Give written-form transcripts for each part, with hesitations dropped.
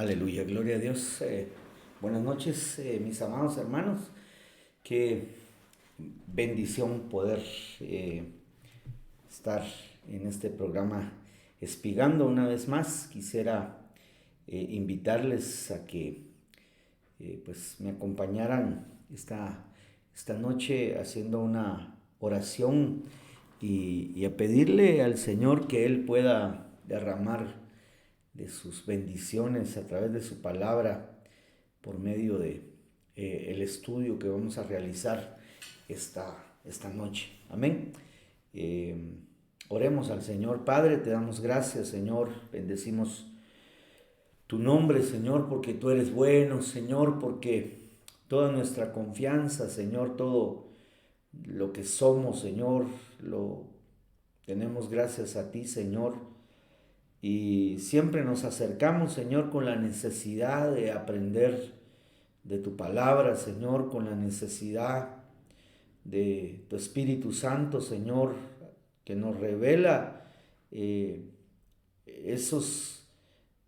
Aleluya, gloria a Dios. Buenas noches, mis amados hermanos. Qué bendición poder estar en este programa Espigando una vez más. Quisiera invitarles a que pues me acompañaran esta noche haciendo una oración y a pedirle al Señor que Él pueda derramar de sus bendiciones a través de su palabra por medio de el estudio que vamos a realizar esta noche. Amén. Eh, Oremos al Señor. Padre, te damos gracias, Señor. Bendecimos tu nombre, Señor, porque tú eres bueno, Señor, porque toda nuestra confianza, Señor, todo lo que somos, Señor, lo tenemos gracias a ti, Señor. Y siempre nos acercamos, Señor, con la necesidad de aprender de tu palabra, Señor, con la necesidad de tu Espíritu Santo, Señor, que nos revela esos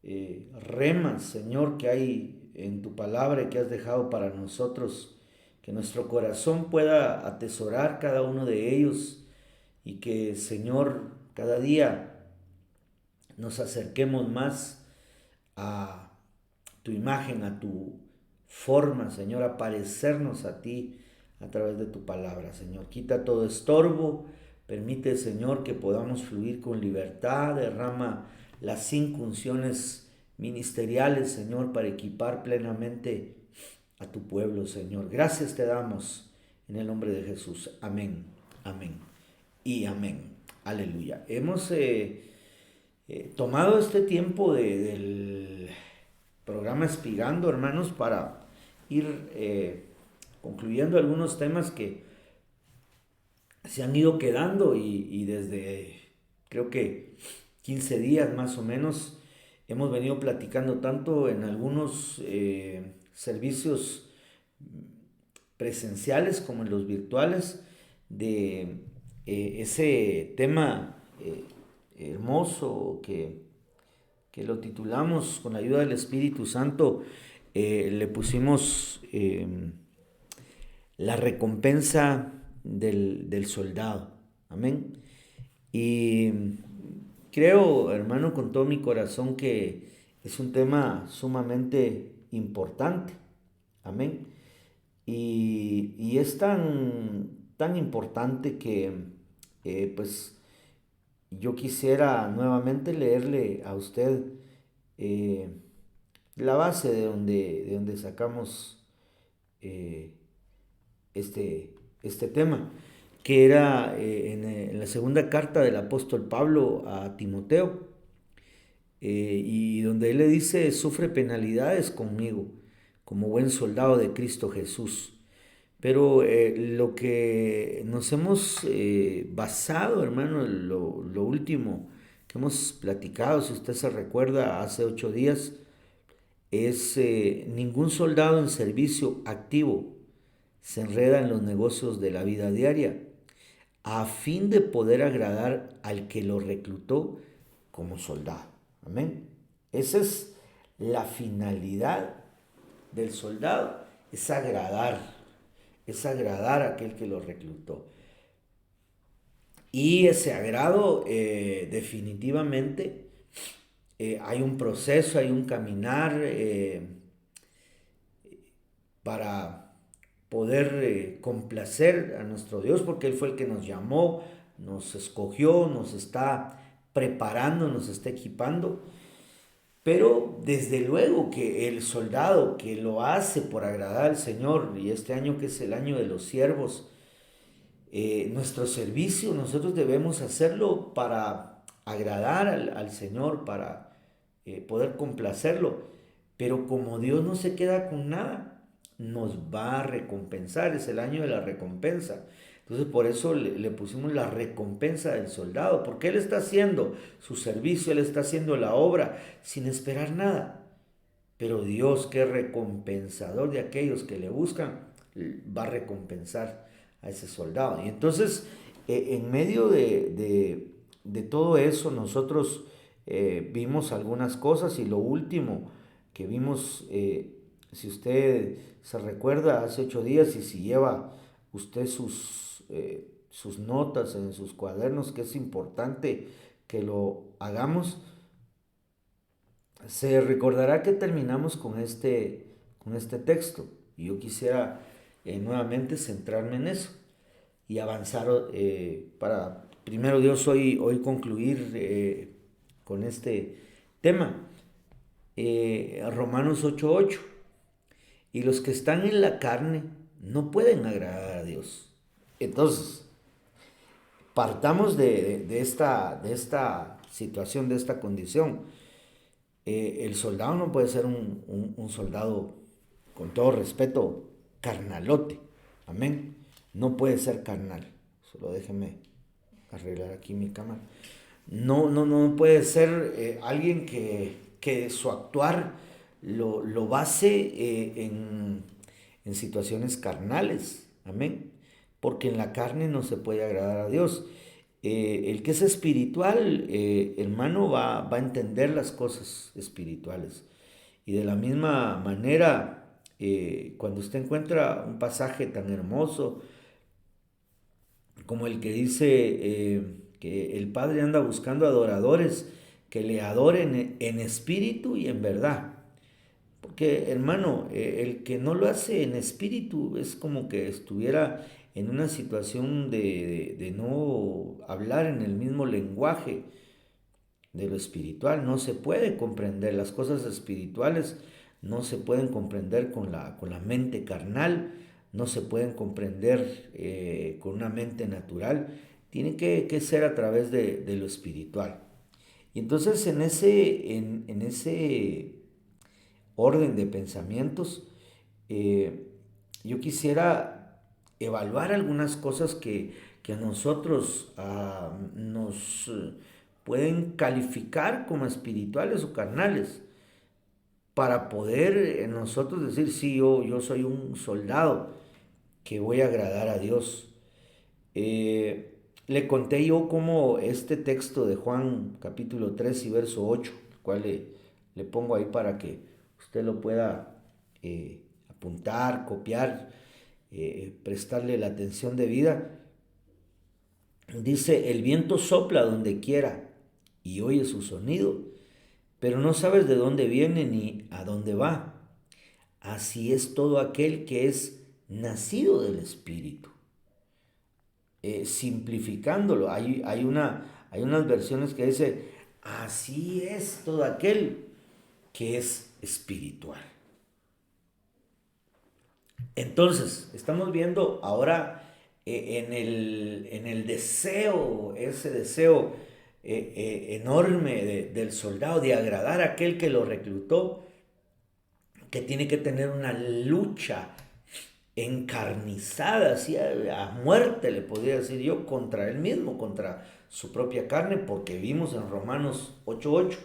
remas, Señor, que hay en tu palabra y que has dejado para nosotros, que nuestro corazón pueda atesorar cada uno de ellos y que, Señor, cada día nos acerquemos más a tu imagen, a tu forma, Señor, a parecernos a ti a través de tu palabra, Señor. Quita todo estorbo, permite, Señor, que podamos fluir con libertad, derrama las 5 unciones ministeriales, Señor, para equipar plenamente a tu pueblo, Señor. Gracias te damos en el nombre de Jesús. Amén, amén y amén. Aleluya. Hemos tomado este tiempo del programa Espigando, hermanos, para ir concluyendo algunos temas que se han ido quedando y desde creo que 15 días más o menos hemos venido platicando tanto en algunos servicios presenciales como en los virtuales de ese tema hermoso que lo titulamos con la ayuda del Espíritu Santo, le pusimos la recompensa del soldado. Amén. Y creo, hermano, con todo mi corazón que es un tema sumamente importante. Amén. Y es tan importante que pues yo quisiera nuevamente leerle a usted eh, la base de donde sacamos eh, este tema, que era en la segunda carta del apóstol Pablo a Timoteo, y donde él le dice, sufre penalidades conmigo, como buen soldado de Cristo Jesús. Pero lo que nos hemos basado, hermano, lo último que hemos platicado, si usted se recuerda, hace 8 días, es ningún soldado en servicio activo se enreda en los negocios de la vida diaria a fin de poder agradar al que lo reclutó como soldado. Amén. Esa es la finalidad del soldado, es agradar a aquel que lo reclutó. Y ese agrado definitivamente hay un proceso, hay un caminar para poder complacer a nuestro Dios, porque Él fue el que nos llamó, nos escogió, nos está preparando, nos está equipando. Pero desde luego que el soldado que lo hace por agradar al Señor, y este año que es el año de los siervos, nuestro servicio nosotros debemos hacerlo para agradar al Señor, para poder complacerlo. Pero como Dios no se queda con nada, nos va a recompensar, es el año de la recompensa. Entonces por eso le pusimos la recompensa del soldado, porque él está haciendo su servicio, él está haciendo la obra sin esperar nada. Pero Dios, que es recompensador de aquellos que le buscan, va a recompensar a ese soldado. Y entonces, en medio de todo eso, nosotros vimos algunas cosas y lo último que vimos, si usted se recuerda, hace 8 días, y si lleva usted sus notas en sus cuadernos, que es importante que lo hagamos, se recordará que terminamos con este texto. Y yo quisiera nuevamente centrarme en eso y avanzar para, primero Dios, hoy concluir con este tema. Romanos 8:8. Y los que están en la carne no pueden agradar a Dios. Entonces, partamos de esta situación, de esta condición. El soldado no puede ser un soldado, con todo respeto, carnalote. Amén. No puede ser carnal. Solo déjeme arreglar aquí mi cámara. No puede ser alguien que su actuar lo base en situaciones carnales. Amén. Porque en la carne no se puede agradar a Dios. El que es espiritual, hermano, va a entender las cosas espirituales. Y de la misma manera, cuando usted encuentra un pasaje tan hermoso como el que dice que el Padre anda buscando adoradores que le adoren en espíritu y en verdad. Porque, hermano, el que no lo hace en espíritu es como que estuviera en una situación de no hablar en el mismo lenguaje de lo espiritual. No se puede comprender las cosas espirituales, no se pueden comprender con la mente carnal, no se pueden comprender con una mente natural. Tiene que ser a través de lo espiritual. Y entonces en ese orden de pensamientos, yo quisiera evaluar algunas cosas que a nosotros nos pueden calificar como espirituales o carnales, para poder nosotros decir, sí, yo soy un soldado que voy a agradar a Dios. Le conté yo cómo este texto de Juan capítulo 3 y verso 8, el cual le pongo ahí para que usted lo pueda apuntar, copiar, prestarle la atención debida. Dice, el viento sopla donde quiera y oye su sonido, pero no sabes de dónde viene ni a dónde va. Así es todo aquel que es nacido del Espíritu. Simplificándolo, hay unas versiones que dice, así es todo aquel que es espiritual. Entonces, estamos viendo ahora en el deseo, ese deseo enorme del soldado de agradar a aquel que lo reclutó, que tiene que tener una lucha encarnizada, así a muerte le podría decir yo, contra él mismo, contra su propia carne, porque vimos en Romanos 8:8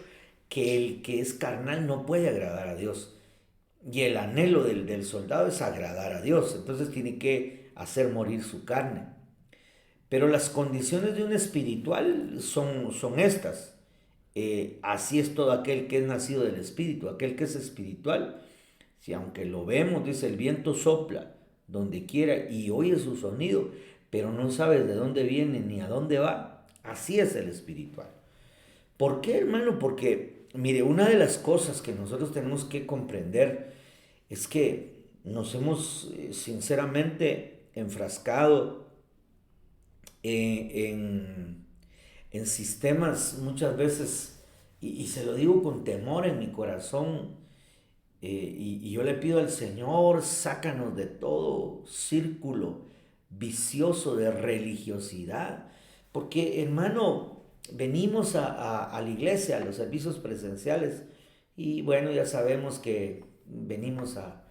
que el que es carnal no puede agradar a Dios. Y el anhelo del soldado es agradar a Dios, entonces tiene que hacer morir su carne. Pero las condiciones de un espiritual son estas. Así es todo aquel que es nacido del Espíritu, aquel que es espiritual. Si aunque lo vemos, dice, el viento sopla donde quiera y oye su sonido, pero no sabes de dónde viene ni a dónde va. Así es el espiritual. ¿Por qué, hermano? Porque, mire, una de las cosas que nosotros tenemos que comprender es que nos hemos sinceramente enfrascado en, en sistemas muchas veces, y se lo digo con temor en mi corazón, y yo le pido al Señor, sácanos de todo círculo vicioso de religiosidad, porque, hermano, venimos a la iglesia, a los servicios presenciales, y bueno, ya sabemos que venimos a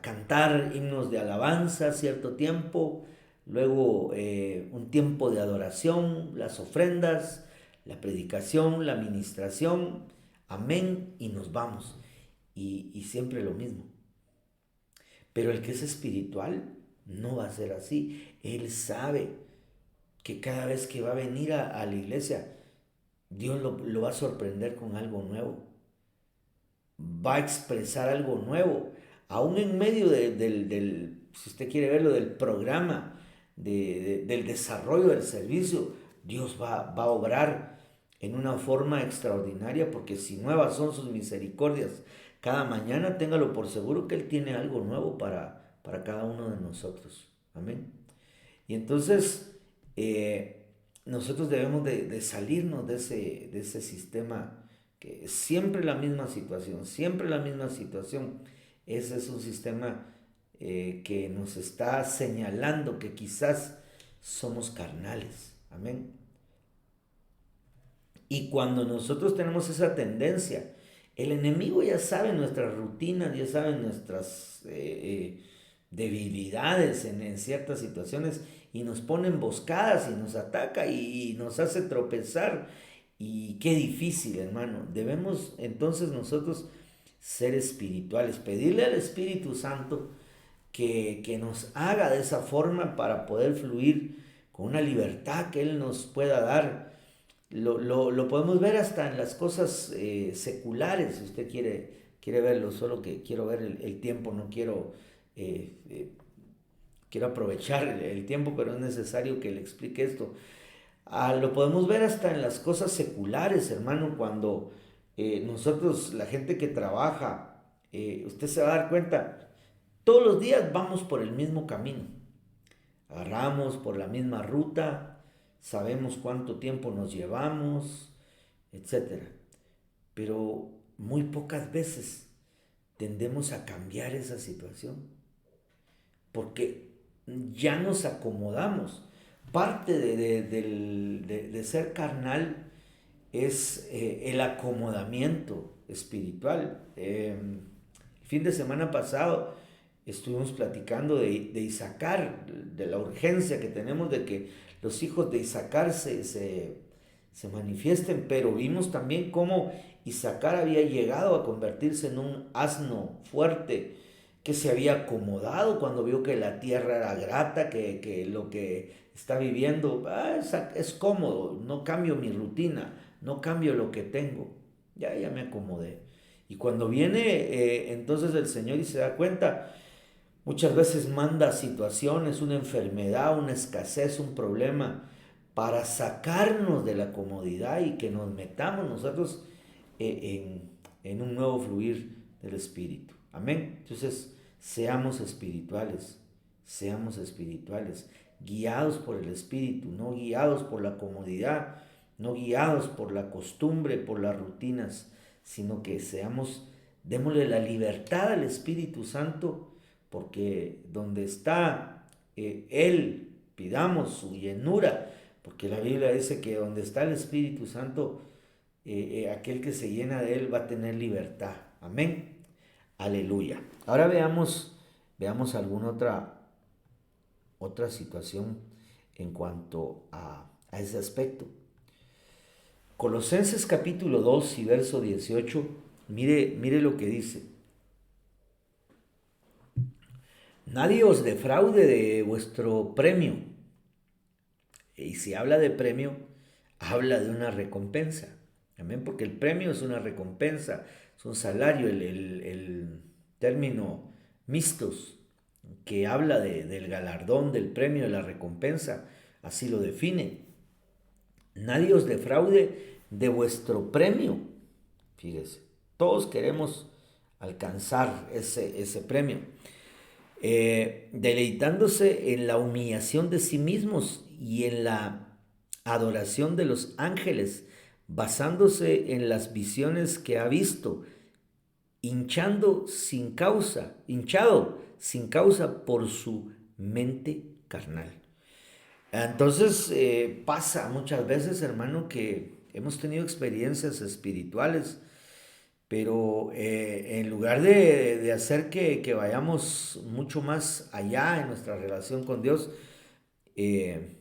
cantar himnos de alabanza cierto tiempo, luego un tiempo de adoración, las ofrendas, la predicación, la administración, amén, y nos vamos. Y siempre lo mismo. Pero el que es espiritual no va a ser así. Él sabe que cada vez que va a venir a la iglesia, Dios lo va a sorprender con algo nuevo. va a expresar algo nuevo, aún en medio si usted quiere verlo, del programa, del desarrollo del servicio. Dios va a obrar en una forma extraordinaria, porque si nuevas son sus misericordias cada mañana, téngalo por seguro que Él tiene algo nuevo para cada uno de nosotros. Amén. Y entonces nosotros debemos de salirnos de ese sistema, que es siempre la misma situación, siempre la misma situación. Ese es un sistema que nos está señalando que quizás somos carnales. Amén. Y cuando nosotros tenemos esa tendencia, el enemigo ya sabe nuestras rutinas, ya sabe nuestras debilidades en ciertas situaciones, y nos pone emboscadas y nos ataca y nos hace tropezar. Y qué difícil, hermano. Debemos entonces nosotros ser espirituales, pedirle al Espíritu Santo que nos haga de esa forma para poder fluir con una libertad que Él nos pueda dar. Lo podemos ver hasta en las cosas seculares, si usted quiere verlo, solo que quiero ver el tiempo, no quiero, quiero aprovechar el tiempo, pero es necesario que le explique esto. Lo podemos ver hasta en las cosas seculares, hermano, cuando nosotros, la gente que trabaja, usted se va a dar cuenta, todos los días vamos por el mismo camino, agarramos por la misma ruta, sabemos cuánto tiempo nos llevamos, etcétera. Pero muy pocas veces tendemos a cambiar esa situación, porque ya nos acomodamos. Parte de ser carnal es el acomodamiento espiritual. El fin de semana pasado estuvimos platicando de Isaacar, de la urgencia que tenemos de que los hijos de Isaacar se manifiesten, pero vimos también cómo Isaacar había llegado a convertirse en un asno fuerte, que se había acomodado cuando vio que la tierra era grata, que lo que está viviendo es cómodo, no cambio mi rutina, no cambio lo que tengo, ya me acomodé. Y cuando viene entonces el Señor y se da cuenta, muchas veces manda situaciones, una enfermedad, una escasez, un problema, para sacarnos de la comodidad y que nos metamos nosotros en un nuevo fluir del Espíritu. Amén. Entonces, seamos espirituales, guiados por el Espíritu, no guiados por la comodidad, no guiados por la costumbre, por las rutinas, sino que démosle la libertad al Espíritu Santo, porque donde está Él, pidamos su llenura, porque la Biblia dice que donde está el Espíritu Santo, aquel que se llena de Él va a tener libertad. Amén. Aleluya. Ahora veamos alguna otra situación en cuanto a ese aspecto. Colosenses capítulo 2 y verso 18, mire lo que dice. Nadie os defraude de vuestro premio. Y si habla de premio, habla de una recompensa. Amén, porque el premio es una recompensa, es un salario. El término mistos, que habla del galardón, del premio, de la recompensa, así lo define. Nadie os defraude de vuestro premio. Fíjese, todos queremos alcanzar ese premio. Deleitándose en la humillación de sí mismos y en la adoración de los ángeles, basándose en las visiones que ha visto, hinchado sin causa por su mente carnal. Entonces pasa muchas veces, hermano, que hemos tenido experiencias espirituales, pero en lugar de hacer que vayamos mucho más allá en nuestra relación con Dios, eh,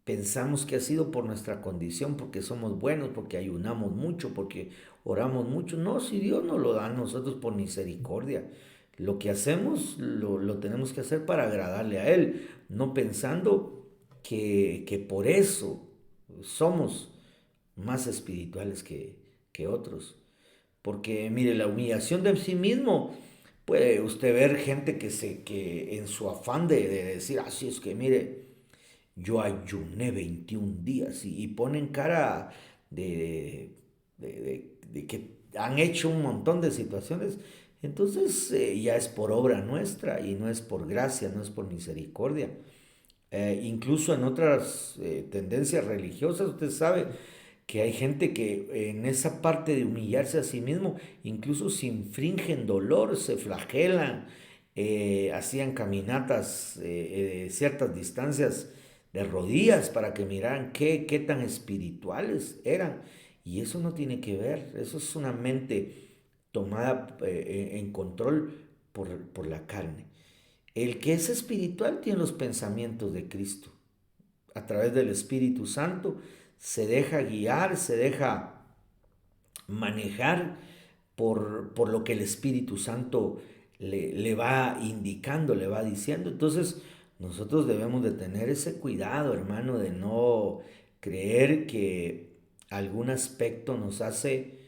pensamos que ha sido por nuestra condición, porque somos buenos, porque ayunamos mucho, porque oramos mucho. No, si Dios nos lo da a nosotros por misericordia. Lo que hacemos lo tenemos que hacer para agradarle a Él, no pensando que por eso somos más espirituales que otros. Porque mire, la humillación de sí mismo, puede usted ver gente que en su afán de decir, así es que mire, yo ayuné 21 días y ponen cara de que han hecho un montón de situaciones. Entonces ya es por obra nuestra y no es por gracia, no es por misericordia. Incluso en otras tendencias religiosas, usted sabe que hay gente que en esa parte de humillarse a sí mismo, incluso se infringen dolor, se flagelan, hacían caminatas ciertas distancias de rodillas para que miraran qué tan espirituales eran. Y eso no tiene que ver, eso es una mente tomada en control por la carne. El que es espiritual tiene los pensamientos de Cristo. A través del Espíritu Santo se deja guiar, se deja manejar por lo que el Espíritu Santo le va indicando, le va diciendo. Entonces, nosotros debemos de tener ese cuidado, hermano, de no creer que algún aspecto nos hace,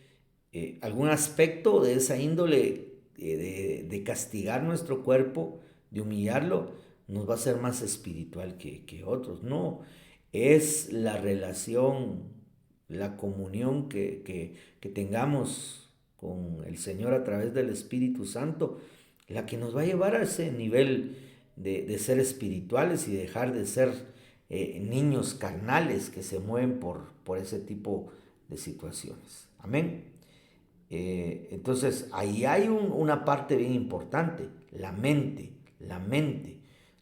algún aspecto de esa índole de castigar nuestro cuerpo, de humillarlo, nos va a ser más espiritual que otros. No, es la relación, la comunión que tengamos con el Señor a través del Espíritu Santo, la que nos va a llevar a ese nivel de ser espirituales y dejar de ser niños carnales que se mueven por ese tipo de situaciones. Amén. Entonces, ahí hay una parte bien importante, la mente, la mente.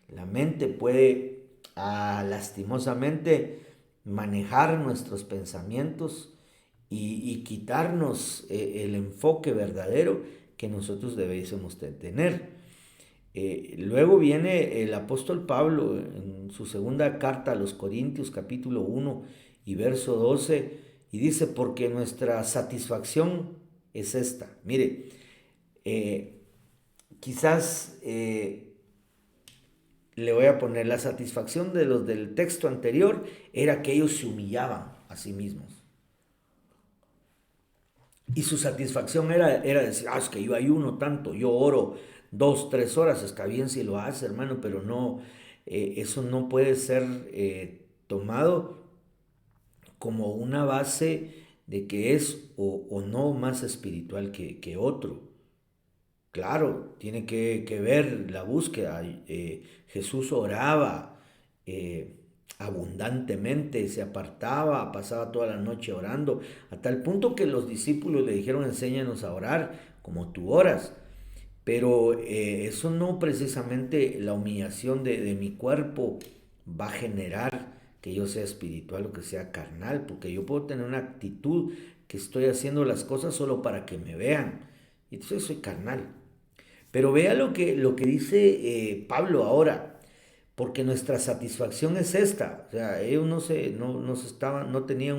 La mente puede lastimosamente manejar nuestros pensamientos y quitarnos el enfoque verdadero que nosotros debiésemos de tener. Luego viene el apóstol Pablo en su segunda carta a los Corintios, capítulo 1 y verso 12, y dice, porque nuestra satisfacción es esta. Mire, eh, quizás le voy a poner la satisfacción de los del texto anterior, era que ellos se humillaban a sí mismos. Y su satisfacción era decir, es que yo ayuno tanto, yo oro 2, 3 horas, está bien si lo hace, hermano, pero no, eso no puede ser tomado como una base de que es o no más espiritual que otro. Claro, tiene que ver la búsqueda. Jesús oraba abundantemente, se apartaba, pasaba toda la noche orando, a tal punto que los discípulos le dijeron, enséñanos a orar como tú oras. Pero eso no precisamente la humillación de mi cuerpo va a generar que yo sea espiritual o que sea carnal, porque yo puedo tener una actitud que estoy haciendo las cosas solo para que me vean. Y entonces soy carnal. Pero vea lo que dice Pablo ahora, porque nuestra satisfacción es esta. O sea, ellos no tenían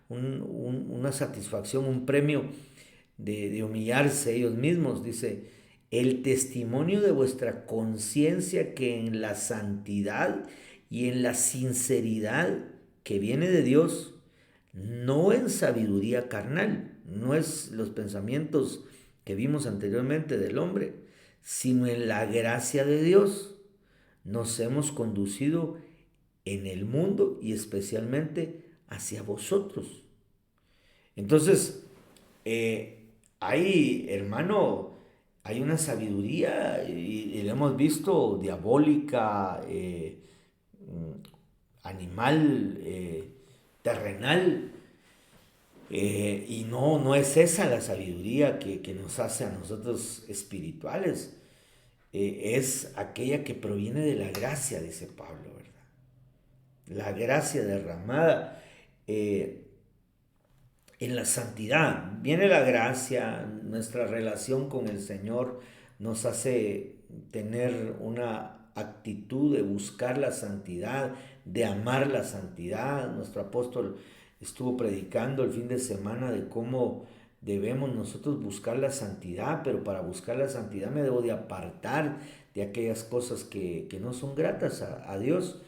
una satisfacción, un premio de humillarse ellos mismos. Dice, el testimonio de vuestra conciencia que en la santidad y en la sinceridad que viene de Dios, no en sabiduría carnal, no es los pensamientos que vimos anteriormente del hombre, sino en la gracia de Dios, nos hemos conducido en el mundo y especialmente hacia vosotros. Entonces, hay, hermano, hay una sabiduría y lo hemos visto diabólica, animal, terrenal, y no es esa la sabiduría que nos hace a nosotros espirituales. Es aquella que proviene de la gracia, dice Pablo, ¿verdad? La gracia derramada en la santidad. Viene la gracia, nuestra relación con el Señor nos hace tener una actitud de buscar la santidad, de amar la santidad. Nuestro apóstol estuvo predicando el fin de semana de cómo debemos nosotros buscar la santidad, pero para buscar la santidad me debo de apartar de aquellas cosas que no son gratas a Dios.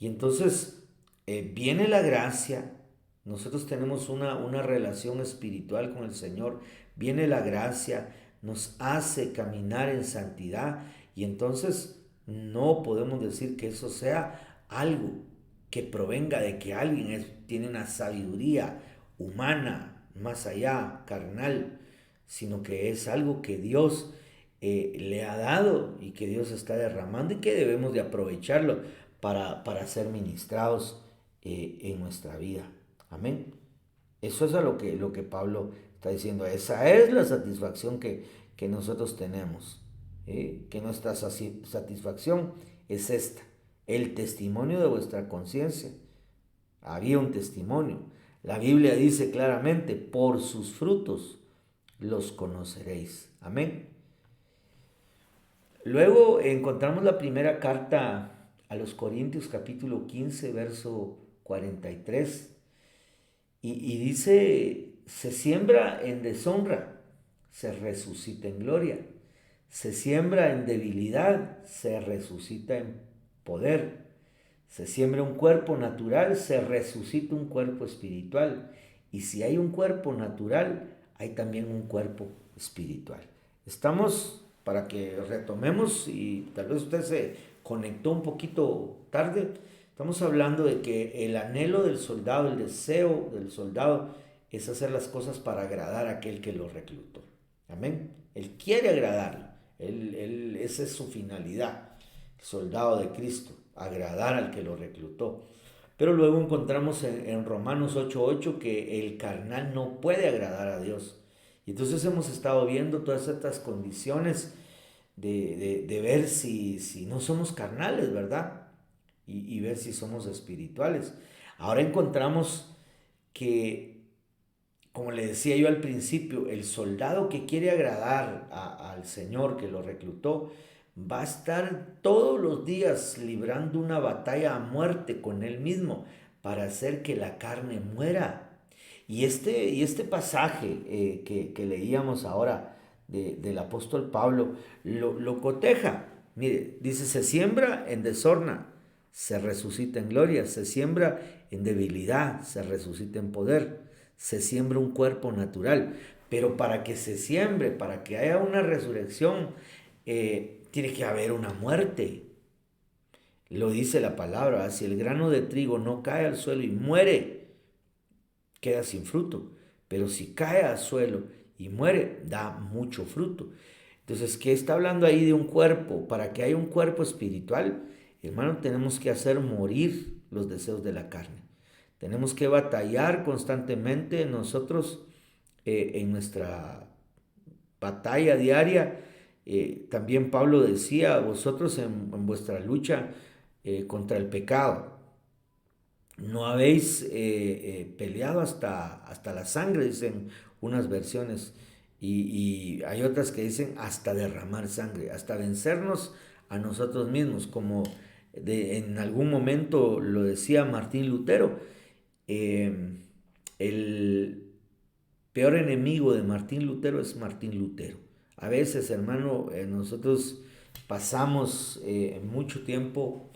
Y entonces viene la gracia, Nosotros tenemos una relación espiritual con el Señor. Viene la gracia, nos hace caminar en santidad y entonces no podemos decir que eso sea algo que provenga de que alguien tiene una sabiduría humana, más allá, carnal, sino que es algo que Dios le ha dado y que Dios está derramando y que debemos de aprovecharlo para ser ministrados en nuestra vida. Amén. Eso es a lo que Pablo está diciendo. Esa es la satisfacción que nosotros tenemos. Que nuestra satisfacción es esta. El testimonio de vuestra conciencia. Había un testimonio. La Biblia dice claramente, por sus frutos los conoceréis. Amén. Luego encontramos la primera carta a los Corintios capítulo 15, verso 43. Y dice, se siembra en deshonra, se resucita en gloria. Se siembra en debilidad, se resucita en poder. Se siembra un cuerpo natural, se resucita un cuerpo espiritual. Y si hay un cuerpo natural, hay también un cuerpo espiritual. Estamos, para que retomemos, y tal vez usted se conectó un poquito tarde, estamos hablando de que el anhelo del soldado, el deseo del soldado, es hacer las cosas para agradar a aquel que lo reclutó. Amén. Él quiere agradarlo. Esa es su finalidad. El soldado de Cristo, agradar al que lo reclutó. Pero luego encontramos en Romanos 8:8 que el carnal no puede agradar a Dios. Y entonces hemos estado viendo todas estas condiciones de ver si no somos carnales, ¿verdad? Y ver si somos espirituales. Ahora encontramos que, como le decía yo al principio, el soldado que quiere agradar al Señor que lo reclutó, va a estar todos los días librando una batalla a muerte con él mismo para hacer que la carne muera. Y este pasaje que leíamos ahora del apóstol Pablo lo coteja. Mire, dice, se siembra en deshonra, se resucita en gloria, se siembra en debilidad, se resucita en poder, se siembra un cuerpo natural. Pero para que se siembre, para que haya una resurrección, tiene que haber una muerte. Lo dice la palabra, si el grano de trigo no cae al suelo y muere, queda sin fruto. Pero si cae al suelo y muere, da mucho fruto. Entonces, ¿qué está hablando ahí de un cuerpo? Para que haya un cuerpo espiritual, hermano, tenemos que hacer morir los deseos de la carne. Tenemos que batallar constantemente nosotros en nuestra batalla diaria. También Pablo decía, vosotros en vuestra lucha contra el pecado, no habéis peleado hasta la sangre, dicen unas versiones, y hay otras que dicen hasta derramar sangre, hasta vencernos a nosotros mismos, como en algún momento lo decía Martín Lutero. El peor enemigo de Martín Lutero es Martín Lutero. A veces, hermano, nosotros pasamos mucho tiempo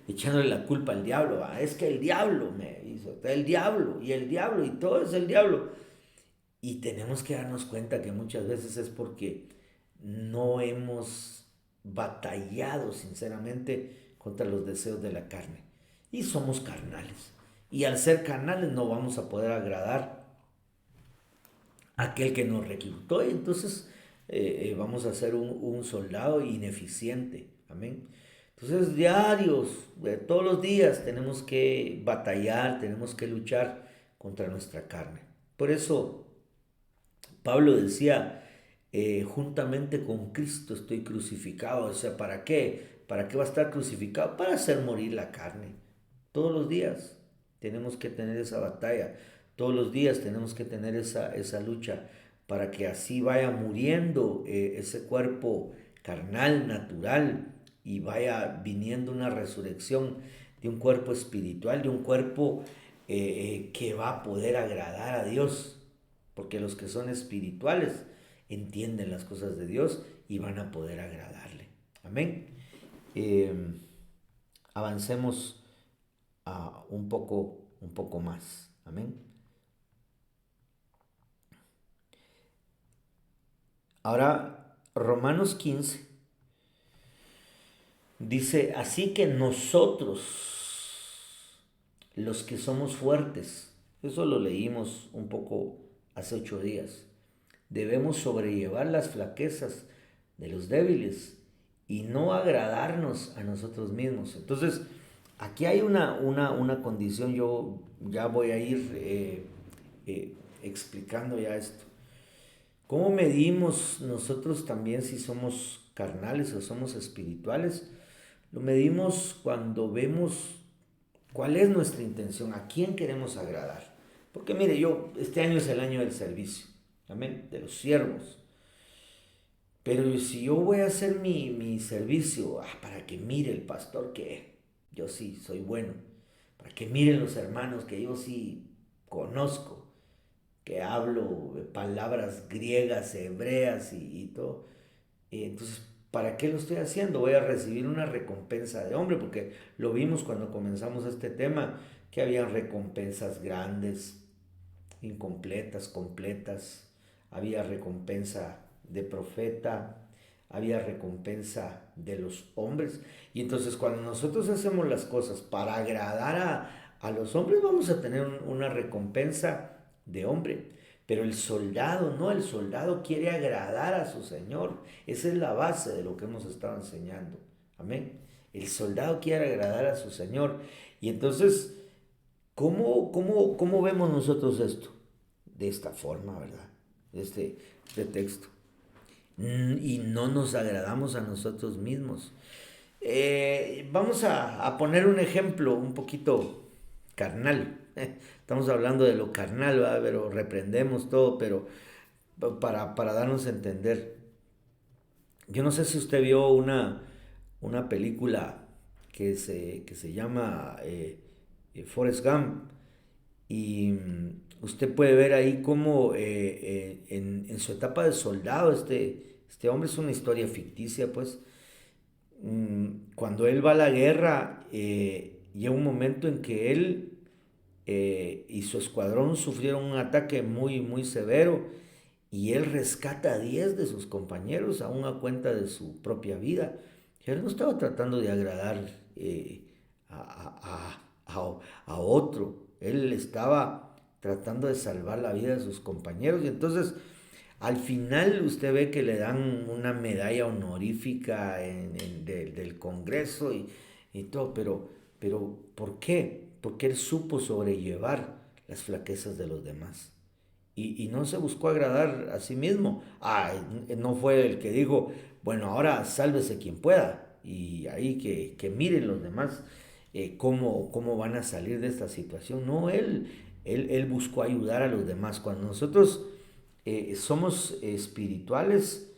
echándole la culpa al diablo. Es que el diablo me hizo, el diablo y todo es el diablo. Y tenemos que darnos cuenta que muchas veces es porque no hemos batallado sinceramente contra los deseos de la carne. Y somos carnales. Y al ser carnales no vamos a poder agradar a aquel que nos reclutó. Y entonces vamos a ser un soldado ineficiente. Amén. Entonces, diarios, todos los días tenemos que batallar, tenemos que luchar contra nuestra carne. Por eso Pablo decía, juntamente con Cristo estoy crucificado. O sea, ¿para qué? ¿Para qué va a estar crucificado? Para hacer morir la carne. Todos los días tenemos que tener esa batalla. Todos los días tenemos que tener esa lucha para que así vaya muriendo ese cuerpo carnal, natural, y vaya viniendo una resurrección de un cuerpo espiritual, de un cuerpo que va a poder agradar a Dios. Porque los que son espirituales entienden las cosas de Dios y van a poder agradarle. Amén. Eh, Avancemos un poco más. Amén. Ahora, Romanos 15 dice, así que nosotros, los que somos fuertes, eso lo leímos un poco hace 8 días, debemos sobrellevar las flaquezas de los débiles y no agradarnos a nosotros mismos. Entonces, aquí hay una condición, yo ya voy a ir explicando ya esto. ¿Cómo medimos nosotros también si somos carnales o somos espirituales? Lo medimos cuando vemos cuál es nuestra intención, a quién queremos agradar. Porque mire, este año es el año del servicio, amén, de los siervos. Pero si yo voy a hacer mi servicio para que mire el pastor que yo sí soy bueno, para que miren los hermanos que yo sí conozco, que hablo palabras griegas, hebreas y todo, entonces, ¿para qué lo estoy haciendo? Voy a recibir una recompensa de hombre, porque lo vimos cuando comenzamos este tema, que había recompensas grandes, incompletas, completas, había recompensa de profeta, había recompensa de los hombres. Y entonces cuando nosotros hacemos las cosas para agradar a los hombres, vamos a tener una recompensa de hombre. Pero el soldado, no, el soldado quiere agradar a su Señor. Esa es la base de lo que hemos estado enseñando. Amén. El soldado quiere agradar a su Señor. Y entonces, ¿cómo vemos nosotros esto? De esta forma, ¿verdad? De texto. Y no nos agradamos a nosotros mismos. Vamos a poner un ejemplo un poquito carnal. Estamos hablando de lo carnal, ¿verdad? Pero reprendemos todo, pero para darnos a entender. Yo no sé si usted vio una película que se llama Forrest Gump. Y usted puede ver ahí cómo en su etapa de soldado, este hombre es una historia ficticia, pues, cuando él va a la guerra, llega un momento en que él y su escuadrón sufrieron un ataque muy, muy severo y él rescata a 10 de sus compañeros, aún a cuenta de su propia vida. Él no estaba tratando de agradar a otro, él estaba tratando de salvar la vida de sus compañeros. Y entonces, al final, usted ve que le dan una medalla honorífica del Congreso y todo, pero ¿por qué? Porque él supo sobrellevar las flaquezas de los demás. Y no se buscó agradar a sí mismo. No fue el que dijo, bueno, ahora sálvese quien pueda. Y ahí que miren los demás cómo van a salir de esta situación. No, él buscó ayudar a los demás. Cuando nosotros somos espirituales,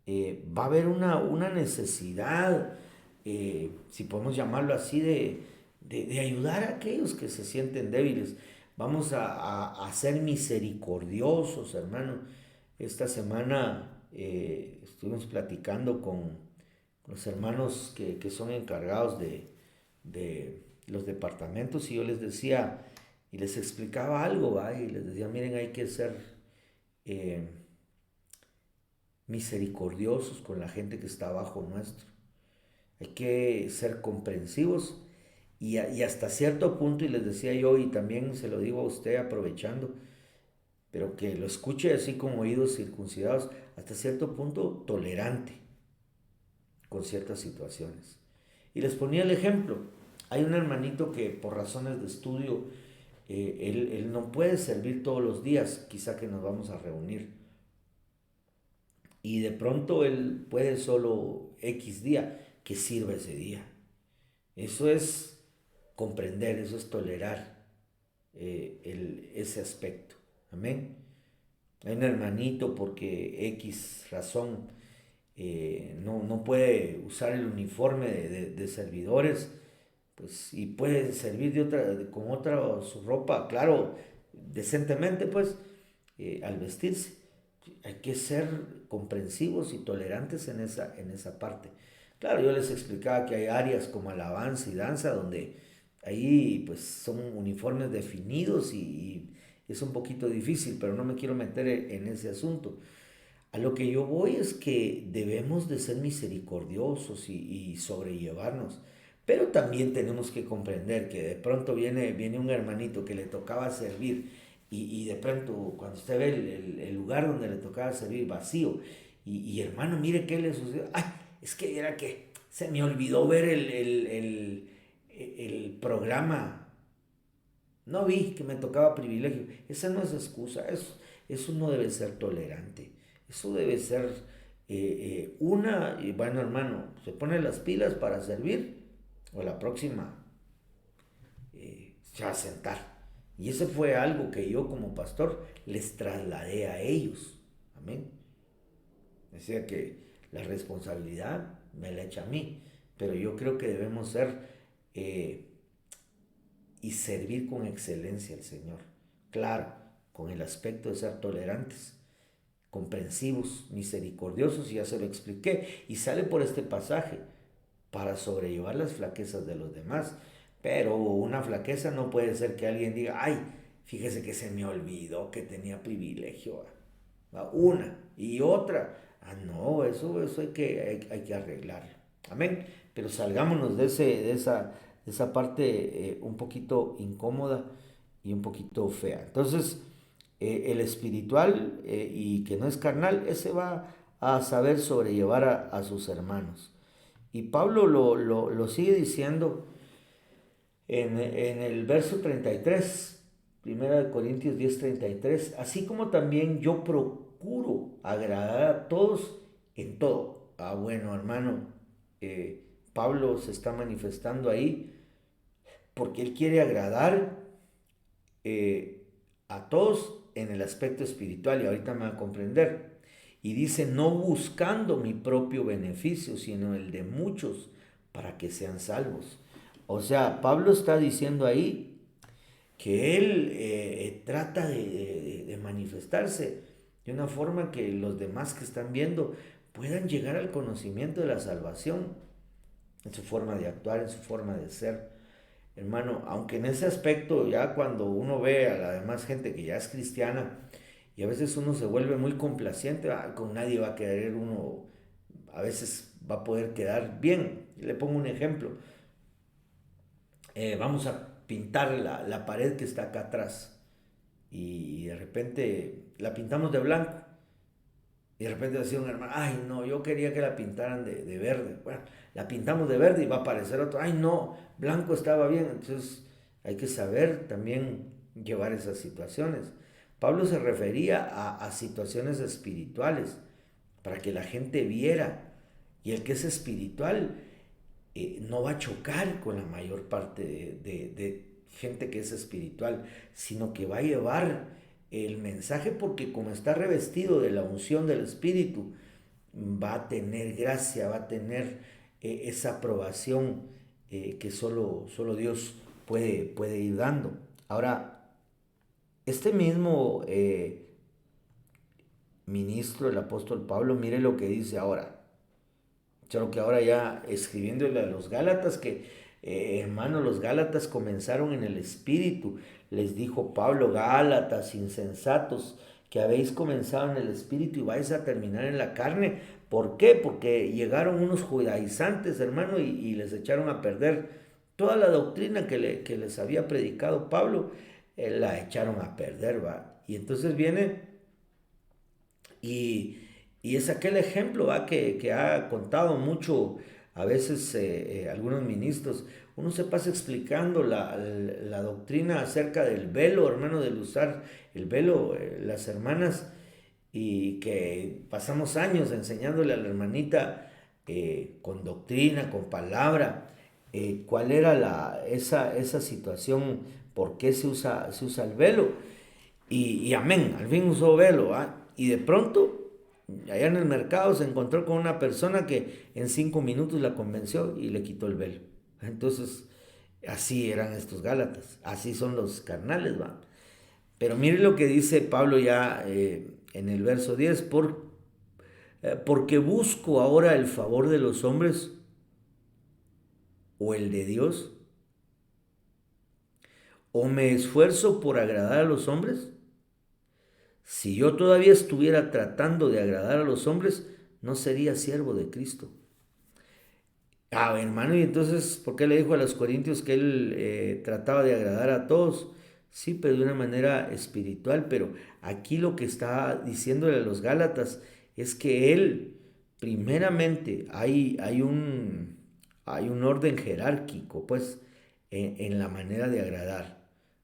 va a haber una necesidad, si podemos llamarlo así, de ayudar a aquellos que se sienten débiles. Vamos a ser misericordiosos, hermano. Esta semana estuvimos platicando con los hermanos que son encargados de los departamentos y yo les decía y les explicaba algo, ¿va? Y les decía, miren, hay que ser eh, misericordiosos con la gente que está abajo nuestro. Hay que ser comprensivos y hasta cierto punto, y les decía yo, y también se lo digo a usted aprovechando, pero que lo escuche así con oídos circuncidados, hasta cierto punto tolerante con ciertas situaciones. Y les ponía el ejemplo. Hay un hermanito que por razones de estudio, él no puede servir todos los días, quizá que nos vamos a reunir. Y de pronto él puede solo X día, que sirva ese día. Eso es comprender, eso es tolerar ese aspecto. Amén. Hay un hermanito porque X razón no puede usar el uniforme de servidores, pues, y puede servir con otra su ropa, claro, decentemente, pues, al vestirse. Hay que ser comprensivos y tolerantes en esa parte. Claro, yo les explicaba que hay áreas como alabanza y danza donde Ahí pues son uniformes definidos y es un poquito difícil, pero no me quiero meter en ese asunto. A lo que yo voy es que debemos de ser misericordiosos y sobrellevarnos, pero también tenemos que comprender que de pronto viene un hermanito que le tocaba servir y de pronto cuando usted ve el lugar donde le tocaba servir vacío y hermano, mire qué le sucedió. Ay, es que era que se me olvidó ver el programa, no vi que me tocaba privilegio. Esa no es excusa, eso no debe ser tolerante. Eso debe ser y bueno hermano, se pone las pilas para servir o la próxima se va a sentar. Y eso fue algo que yo como pastor les trasladé a ellos. Amén. Decía que la responsabilidad me la echa a mí, pero yo creo que debemos ser eh, y servir con excelencia al Señor. Claro, con el aspecto de ser tolerantes, comprensivos, misericordiosos, y ya se lo expliqué, y sale por este pasaje, para sobrellevar las flaquezas de los demás. Pero una flaqueza no puede ser que alguien diga, ay, fíjese que se me olvidó que tenía privilegio. Una y otra. Ah, no, eso hay que arreglarlo. Amén. Pero salgámonos de esa parte un poquito incómoda y un poquito fea. Entonces, el espiritual y que no es carnal, ese va a saber sobrellevar a sus hermanos. Y Pablo lo sigue diciendo en el verso 33, Primera de Corintios 10:33, así como también yo procuro agradar a todos en todo. Ah, bueno, hermano, Pablo se está manifestando ahí porque él quiere agradar a todos en el aspecto espiritual y ahorita me va a comprender. Y dice, no buscando mi propio beneficio, sino el de muchos para que sean salvos. O sea, Pablo está diciendo ahí que él trata de manifestarse de una forma que los demás que están viendo puedan llegar al conocimiento de la salvación, en su forma de actuar, en su forma de ser. Hermano, aunque en ese aspecto ya cuando uno ve a la demás gente que ya es cristiana y a veces uno se vuelve muy complaciente, con nadie va a querer uno, a veces va a poder quedar bien. Le pongo un ejemplo. Vamos a pintar la pared que está acá atrás y de repente la pintamos de blanco. Y de repente decía un hermano, ay no, yo quería que la pintaran de verde. Bueno, la pintamos de verde y va a aparecer otro, ay no, blanco estaba bien. Entonces hay que saber también llevar esas situaciones. Pablo se refería a situaciones espirituales para que la gente viera. Y el que es espiritual no va a chocar con la mayor parte de gente que es espiritual, sino que va a llevar el mensaje porque como está revestido de la unción del Espíritu, va a tener gracia, va a tener esa aprobación que solo Dios puede ir dando. Ahora, este mismo ministro, el apóstol Pablo, mire lo que dice ahora. Solo que ahora ya escribiéndole a los Gálatas que, hermano, los Gálatas comenzaron en el espíritu. Les dijo Pablo, Gálatas, insensatos, que habéis comenzado en el espíritu y vais a terminar en la carne. ¿Por qué? Porque llegaron unos judaizantes, hermano, y les echaron a perder toda la doctrina que les había predicado Pablo, la echaron a perder, va. Y entonces viene y, y es aquel ejemplo ¿va? Que ha contado mucho a veces algunos ministros. Uno se pasa explicando la doctrina acerca del velo, hermano, del usar el velo, las hermanas, y que pasamos años enseñándole a la hermanita con doctrina, con palabra, cuál era esa situación, por qué se usa el velo. Y amén, al fin usó velo, ¿ah? Y de pronto, allá en el mercado se encontró con una persona que en 5 minutos la convenció y le quitó el velo. Entonces, así eran estos Gálatas, así son los carnales, ¿va? Pero mire lo que dice Pablo ya en el verso 10, porque busco ahora el favor de los hombres o el de Dios. ¿O me esfuerzo por agradar a los hombres? Si yo todavía estuviera tratando de agradar a los hombres, no sería siervo de Cristo. Ah, hermano, y entonces, ¿por qué le dijo a los corintios que él trataba de agradar a todos? Sí, pero de una manera espiritual, pero aquí lo que está diciéndole a los Gálatas es que él, primeramente, hay un orden jerárquico, pues, en la manera de agradar.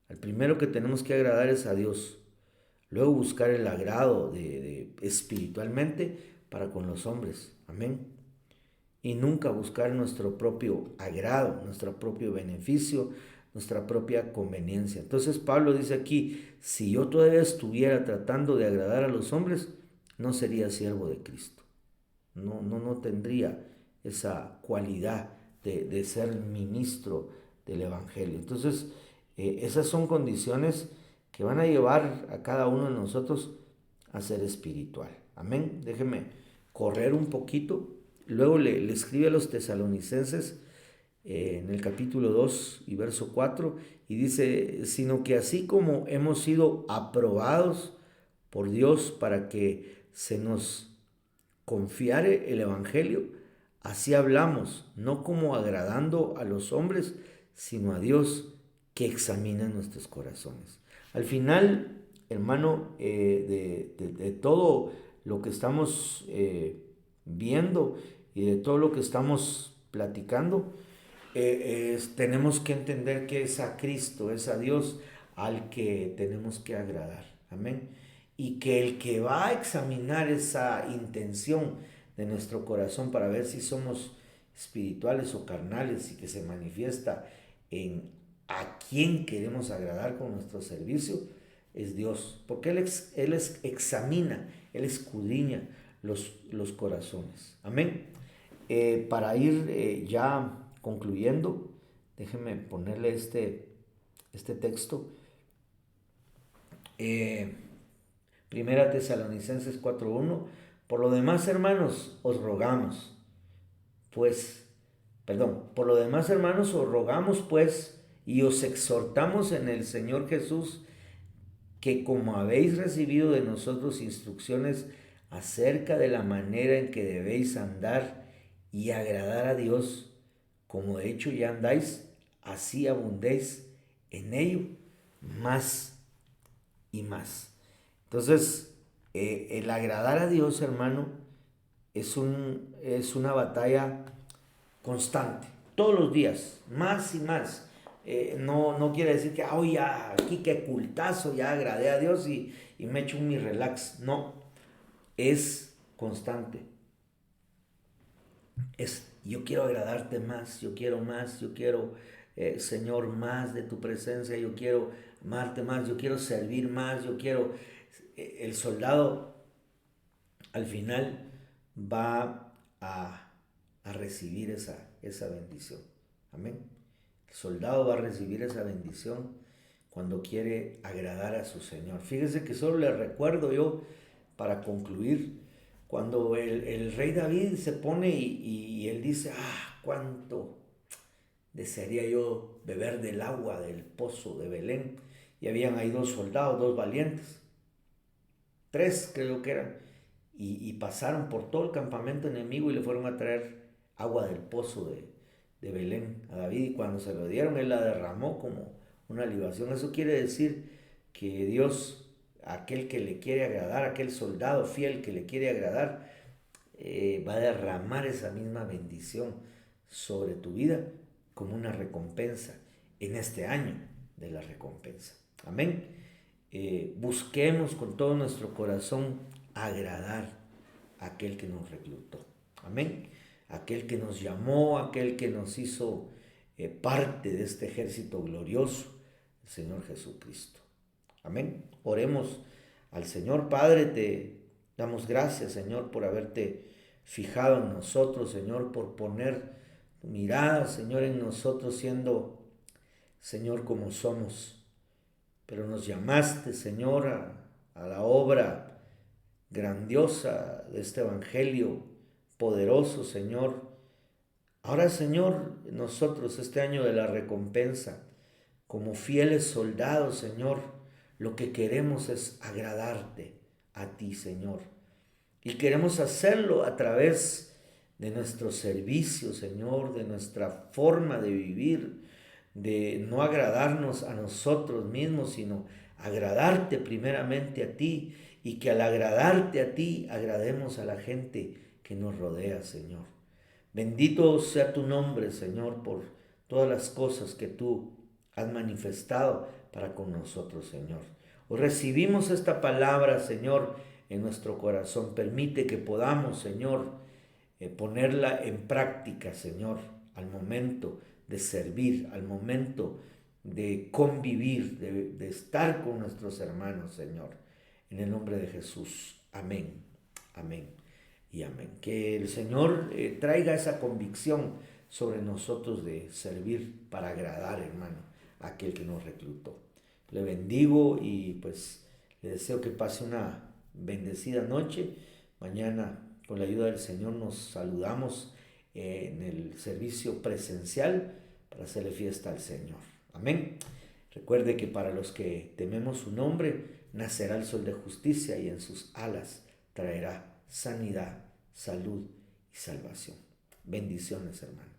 Al primero que tenemos que agradar es a Dios, luego buscar el agrado espiritualmente para con los hombres. Amén. Y nunca buscar nuestro propio agrado, nuestro propio beneficio, nuestra propia conveniencia. Entonces Pablo dice aquí, si yo todavía estuviera tratando de agradar a los hombres, no sería siervo de Cristo. No tendría esa cualidad de ser ministro del Evangelio. Entonces, esas son condiciones que van a llevar a cada uno de nosotros a ser espiritual. Amén. Déjeme correr un poquito. Luego le escribe a los tesalonicenses en el capítulo 2 y verso 4 y dice, sino que así como hemos sido aprobados por Dios para que se nos confiare el Evangelio, así hablamos, no como agradando a los hombres, sino a Dios que examina nuestros corazones. Al final, hermano, de todo lo que estamos viendo y de todo lo que estamos platicando, tenemos que entender que es a Cristo, es a Dios al que tenemos que agradar. Amén. Y que el que va a examinar esa intención de nuestro corazón para ver si somos espirituales o carnales y que se manifiesta en a quién queremos agradar con nuestro servicio, es Dios. Porque Él examina, Él escudriña los corazones. Amén. Para ir ya concluyendo, déjenme ponerle este texto. Primera Tesalonicenses 4:1. Por lo demás, hermanos, os rogamos, por lo demás, hermanos, os rogamos, pues, y os exhortamos en el Señor Jesús, que como habéis recibido de nosotros instrucciones acerca de la manera en que debéis andar y agradar a Dios, como de hecho ya andáis, así abundéis en ello más y más. Entonces, el agradar a Dios, hermano, es una batalla constante, todos los días, más y más. No quiere decir que, oh, ya, aquí qué cultazo, ya agradé a Dios y me echo mi relax. No, es constante. Yo quiero agradarte más, yo quiero, Señor, más de tu presencia, yo quiero amarte más, yo quiero servir más, yo quiero... el soldado al final va a recibir esa bendición. Amén. El soldado va a recibir esa bendición cuando quiere agradar a su Señor. Fíjese que solo le recuerdo yo, para concluir, cuando el rey David se pone y él dice, cuánto desearía yo beber del agua del pozo de Belén. Y habían ahí dos soldados, dos valientes, tres creo que eran, y pasaron por todo el campamento enemigo y le fueron a traer agua del pozo de Belén a David, y cuando se lo dieron él la derramó como una libación. Eso quiere decir que Dios, aquel que le quiere agradar, aquel soldado fiel que le quiere agradar, va a derramar esa misma bendición sobre tu vida como una recompensa en este año de la recompensa. Amén. Busquemos con todo nuestro corazón agradar a aquel que nos reclutó. Amén. Aquel que nos llamó, aquel que nos hizo parte de este ejército glorioso, el Señor Jesucristo. Amén. Oremos al Señor. Padre, te damos gracias, Señor, por haberte fijado en nosotros, Señor, por poner tu mirada, Señor, en nosotros, siendo, Señor, como somos. Pero nos llamaste, Señor, a la obra grandiosa de este evangelio poderoso, Señor. Ahora, Señor, nosotros este año de la recompensa como fieles soldados, Señor, lo que queremos es agradarte a ti, Señor. Y queremos hacerlo a través de nuestro servicio, Señor, de nuestra forma de vivir, de no agradarnos a nosotros mismos, sino agradarte primeramente a ti, y que al agradarte a ti, agrademos a la gente que nos rodea, Señor. Bendito sea tu nombre, Señor, por todas las cosas que tú has manifestado para con nosotros, Señor. Hoy recibimos esta palabra, Señor, en nuestro corazón. Permite que podamos, Señor, ponerla en práctica, Señor, al momento de servir, al momento de convivir, de estar con nuestros hermanos, Señor. En el nombre de Jesús. Amén, amén y amén. Que el Señor traiga esa convicción sobre nosotros de servir para agradar, hermano, a aquel que nos reclutó. Le bendigo y pues le deseo que pase una bendecida noche. Mañana, con la ayuda del Señor, nos saludamos en el servicio presencial para hacerle fiesta al Señor. Amén. Recuerde que para los que tememos su nombre, nacerá el sol de justicia y en sus alas traerá sanidad, salud y salvación. Bendiciones, hermanos.